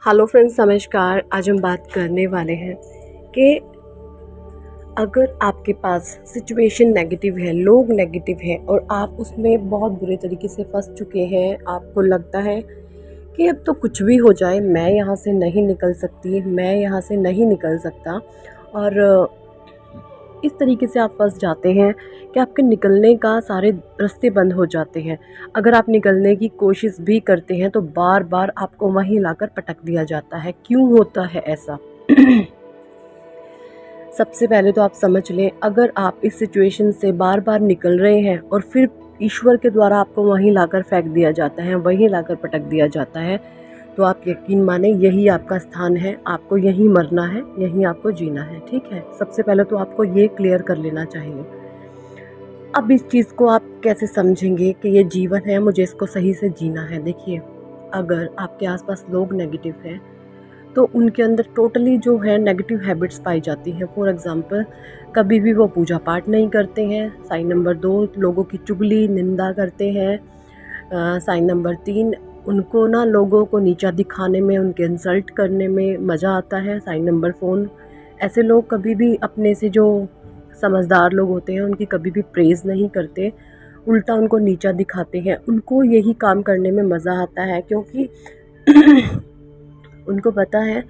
Hello friends, नमस्कार। आज हम बात करने वाले हैं कि अगर आपके पास सिचुएशन नेगेटिव है, लोग नेगेटिव है और आप उसमें बहुत बुरे तरीके से फंस चुके हैं, आपको लगता है कि अब तो कुछ भी हो जाए, मैं यहाँ से नहीं निकल सकती, मैं यहाँ से नहीं निकल सकता, और इस तरीके से आप फंस जाते हैं कि आपके निकलने का सारे रास्ते बंद हो जाते हैं। अगर आप निकलने की कोशिश भी करते हैं तो बार बार आपको वहीं लाकर पटक दिया जाता है। क्यों होता है ऐसा? सबसे पहले तो आप समझ लें, अगर आप इस सिचुएशन से बार बार निकल रहे हैं और फिर ईश्वर के द्वारा आपको वहीं लाकर फेंक दिया जाता है, वहीं लाकर पटक दिया जाता है, तो आप यकीन माने यही आपका स्थान है, आपको यहीं मरना है, यहीं आपको जीना है। ठीक है, सबसे पहले तो आपको ये क्लियर कर लेना चाहिए। अब इस चीज़ को आप कैसे समझेंगे कि ये जीवन है, मुझे इसको सही से जीना है? देखिए, अगर आपके आसपास लोग नेगेटिव हैं तो उनके अंदर टोटली जो है नेगेटिव हैबिट्स पाई जाती हैं। फॉर एग्ज़ाम्पल, कभी भी वो पूजा पाठ नहीं करते हैं। साइन नंबर 2, लोगों की चुगली निंदा करते हैं। साइन नंबर 3, उनको ना लोगों को नीचा दिखाने में, उनके इंसल्ट करने में मज़ा आता है। साइन नंबर 4, ऐसे लोग कभी भी अपने से जो समझदार लोग होते हैं उनकी कभी भी प्रेज़ नहीं करते, उल्टा उनको नीचा दिखाते हैं। उनको यही काम करने में मज़ा आता है, क्योंकि उनको पता है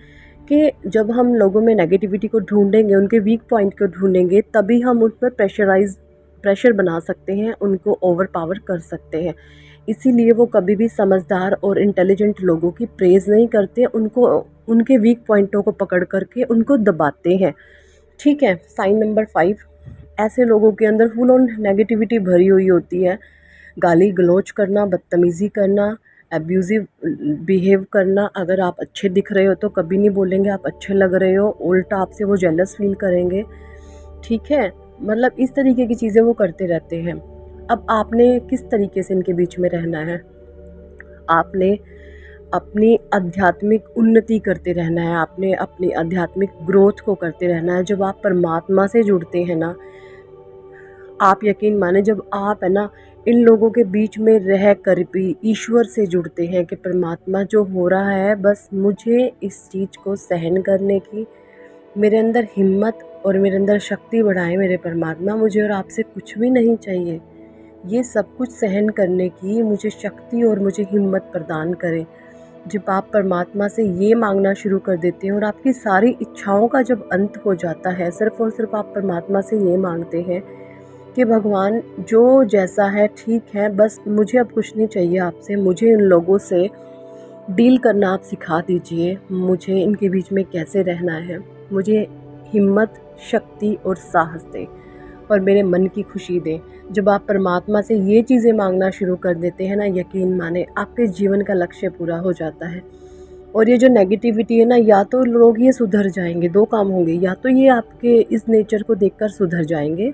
कि जब हम लोगों में नेगेटिविटी को ढूंढेंगे, उनके वीक पॉइंट को ढूंढेंगे, तभी हम उन पर प्रेशर बना सकते हैं, उनको ओवर पावर कर सकते हैं। इसीलिए वो कभी भी समझदार और इंटेलिजेंट लोगों की प्रेज़ नहीं करते, उनको उनके वीक पॉइंटों को पकड़ करके उनको दबाते हैं। ठीक है, साइन नंबर 5, ऐसे लोगों के अंदर फुल ऑन नेगेटिविटी भरी हुई होती है। गाली गलौज करना, बदतमीज़ी करना, एब्यूज़िव बिहेव करना। अगर आप अच्छे दिख रहे हो तो कभी नहीं बोलेंगे आप अच्छे लग रहे हो, उल्टा आपसे वो जेलस फील करेंगे। ठीक है, मतलब इस तरीके की चीज़ें वो करते रहते हैं। अब आपने किस तरीके से इनके बीच में रहना है? आपने अपनी आध्यात्मिक उन्नति करते रहना है, आपने अपनी आध्यात्मिक ग्रोथ को करते रहना है। जब आप परमात्मा से जुड़ते हैं ना, आप यकीन माने, जब आप है ना इन लोगों के बीच में रह कर भी ईश्वर से जुड़ते हैं कि परमात्मा जो हो रहा है, बस मुझे इस चीज़ को सहन करने की मेरे अंदर हिम्मत और मेरे अंदर शक्ति बढ़ाएं मेरे परमात्मा, मुझे और आपसे कुछ भी नहीं चाहिए। ये सब कुछ सहन करने की मुझे शक्ति और मुझे हिम्मत प्रदान करें। जब आप परमात्मा से ये मांगना शुरू कर देते हैं और आपकी सारी इच्छाओं का जब अंत हो जाता है, सिर्फ़ और सिर्फ आप परमात्मा से ये मांगते हैं कि भगवान जो जैसा है ठीक है, बस मुझे अब कुछ नहीं चाहिए आपसे, मुझे इन लोगों से डील करना आप सिखा दीजिए, मुझे इनके बीच में कैसे रहना है, मुझे हिम्मत, शक्ति और साहस दें और मेरे मन की खुशी दें। जब आप परमात्मा से ये चीज़ें मांगना शुरू कर देते हैं ना, यकीन माने आपके जीवन का लक्ष्य पूरा हो जाता है। और ये जो नेगेटिविटी है ना, या तो लोग ये सुधर जाएंगे, दो काम होंगे, या तो ये आपके इस नेचर को देखकर सुधर जाएंगे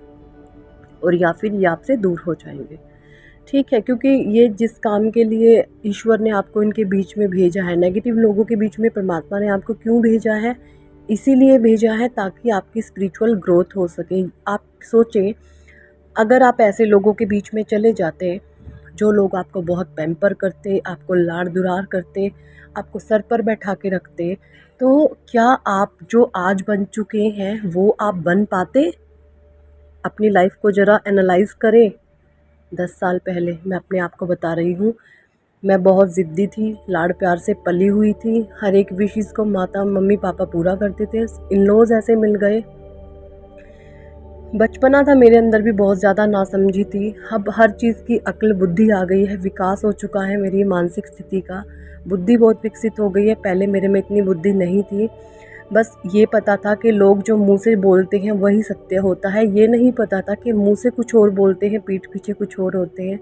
और या फिर ये आपसे दूर हो जाएंगे। ठीक है, क्योंकि ये जिस काम के लिए ईश्वर ने आपको इनके बीच में भेजा है, नेगेटिव लोगों के बीच में परमात्मा ने आपको क्यों भेजा है? इसीलिए भेजा है ताकि आपकी स्पिरिचुअल ग्रोथ हो सके। आप सोचें, अगर आप ऐसे लोगों के बीच में चले जाते, जो लोग आपको बहुत पैम्पर करते, आपको लाड़ दुलार करते, आपको सर पर बैठा के रखते, तो क्या आप जो आज बन चुके हैं वो आप बन पाते? अपनी लाइफ को ज़रा एनालाइज़ करें। 10 साल पहले मैं अपने आप को बता रही हूँ, मैं बहुत ज़िद्दी थी, लाड़ प्यार से पली हुई थी, हर एक विशेज़ को माता मम्मी पापा पूरा करते थे, इन-लॉज़ ऐसे मिल गए। बचपना था मेरे अंदर भी बहुत ज़्यादा नासमझी थी। अब हर चीज़ की अक्ल बुद्धि आ गई है, विकास हो चुका है मेरी मानसिक स्थिति का, बुद्धि बहुत विकसित हो गई है। पहले मेरे में इतनी बुद्धि नहीं थी। बस ये पता था कि लोग जो मुंह से बोलते हैं वही सत्य होता है। ये नहीं पता था कि मुंह से कुछ और बोलते हैं, पीठ पीछे कुछ और होते हैं,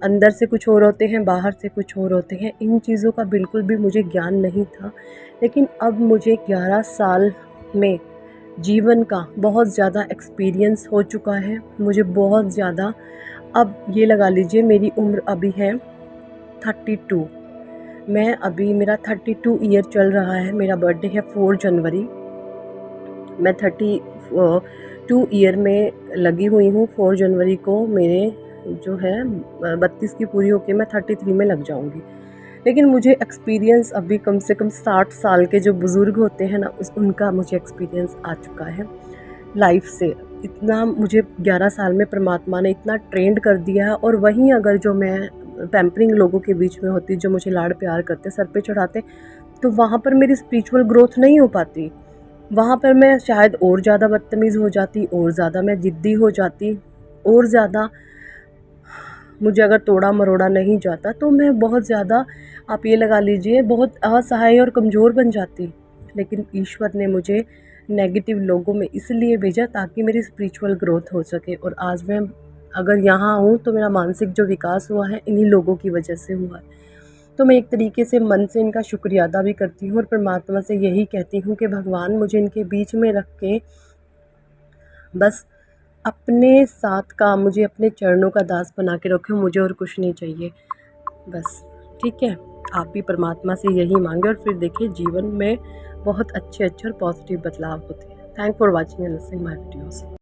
अंदर से कुछ और होते हैं, बाहर से कुछ और होते हैं। इन चीज़ों का बिल्कुल भी मुझे ज्ञान नहीं था। लेकिन अब मुझे 11 साल में जीवन का बहुत ज़्यादा एक्सपीरियंस हो चुका है। मुझे बहुत ज़्यादा, अब ये लगा लीजिए मेरी उम्र अभी है 32। मैं अभी, मेरा 32 ईयर चल रहा है। मेरा बर्थडे है 4 जनवरी। मैं 32 ईयर में लगी हुई हूँ। 4 जनवरी को मेरे जो है 32 की पूरी होके मैं 33 में लग जाऊँगी। लेकिन मुझे एक्सपीरियंस अभी कम से कम 60 साल के जो बुज़ुर्ग होते हैं ना, उनका मुझे एक्सपीरियंस आ चुका है लाइफ से। इतना मुझे 11 साल में परमात्मा ने इतना ट्रेंड कर दिया है। और वहीं अगर जो मैं पैम्परिंग लोगों के बीच में होती, जो मुझे लाड़ प्यार करते, सर पे चढ़ाते, तो वहाँ पर मेरी स्पिरिचुअल ग्रोथ नहीं हो पाती। वहाँ पर मैं शायद और ज़्यादा बदतमीज़ हो जाती, और ज़्यादा मैं ज़िद्दी हो जाती, और ज़्यादा मुझे अगर तोड़ा मरोड़ा नहीं जाता तो मैं बहुत ज़्यादा, आप ये लगा लीजिए, बहुत असहाय और कमज़ोर बन जाती। लेकिन ईश्वर ने मुझे नेगेटिव लोगों में इसलिए भेजा ताकि मेरी स्पिरिचुअल ग्रोथ हो सके। और आज मैं अगर यहाँ हूँ तो मेरा मानसिक जो विकास हुआ है इन्हीं लोगों की वजह से हुआ है। तो मैं एक तरीके से मन से इनका शुक्रिया अदा भी करती हूँ और परमात्मा से यही कहती हूँ कि भगवान मुझे इनके बीच में रख के बस अपने साथ का, मुझे अपने चरणों का दास बना के रखे, मुझे और कुछ नहीं चाहिए बस। ठीक है, आप भी परमात्मा से यही मांगे और फिर देखिए जीवन में बहुत अच्छे अच्छे और पॉजिटिव बदलाव होते हैं। Thank for watching and listening my videos.